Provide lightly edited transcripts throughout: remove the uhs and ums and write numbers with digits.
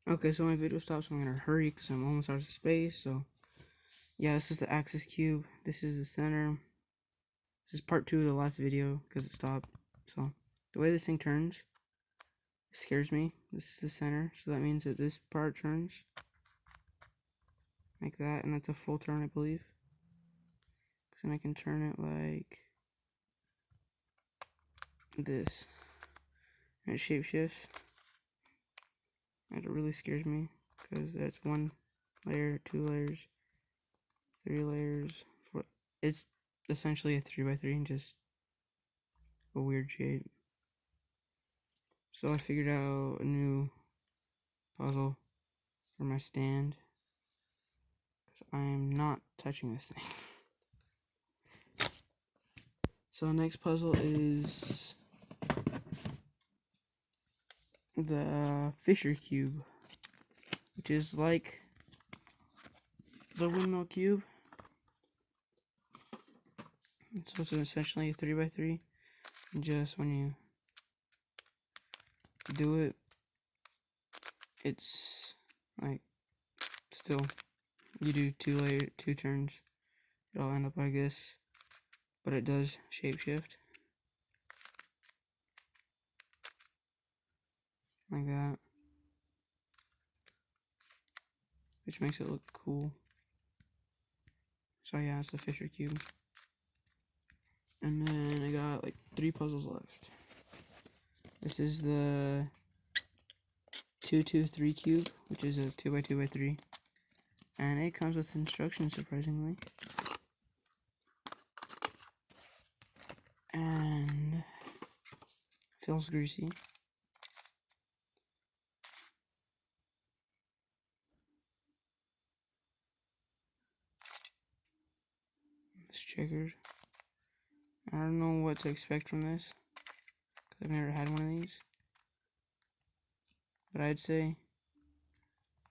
Okay, so my video stopped, so I'm gonna hurry because I'm almost out of space. So, yeah, this is the axis cube. This is the center. This is part 2 of the last video because it stopped. So, the way this thing turns scares me. This is the center, so that means that this part turns like that, and that's a full turn, I believe. Because then I can turn it like this, and it shape shifts. And it really scares me because that's 1 layer, 2 layers, 3 layers, 4. It's essentially a 3x3 and just a weird shape. So I figured out a new puzzle for my stand because I am not touching this thing. So the next puzzle is the Fisher cube, which is like the windmill cube. So it's essentially a 3x3. Just when you do it, it's like still you do 2 turns. It'll end up like this, but it does shapeshift like that, which makes it look cool. So yeah, it's the Fisher cube. And then I got like 3 puzzles left. This is the 2-2-3 cube, which is a 2x2x3. And it comes with instructions, surprisingly. And feels greasy. It's checkered. I don't know what to expect from this, because I've never had one of these. But I'd say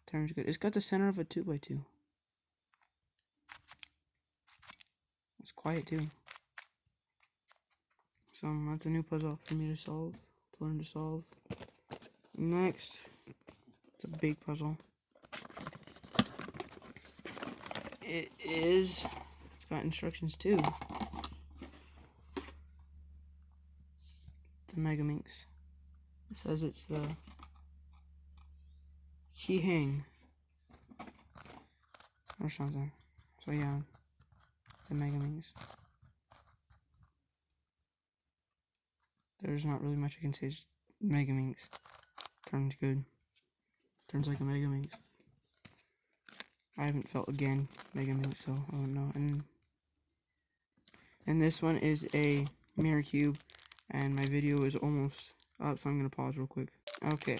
turns good. It's got the center of a 2x2. It's quiet too. So that's a new puzzle for me to solve, to learn to solve. Next, it's a big puzzle. It's got instructions too. It's a Mega Minx. It says it's the Qihang or something. So yeah, it's a Mega Minx. There's not really much I can say. It's Mega Minx. Turns good. Turns like a Mega Minx. I haven't felt again Mega Minx, so I don't know. And this one is a mirror cube, and my video is almost up, so I'm gonna pause real quick. Okay,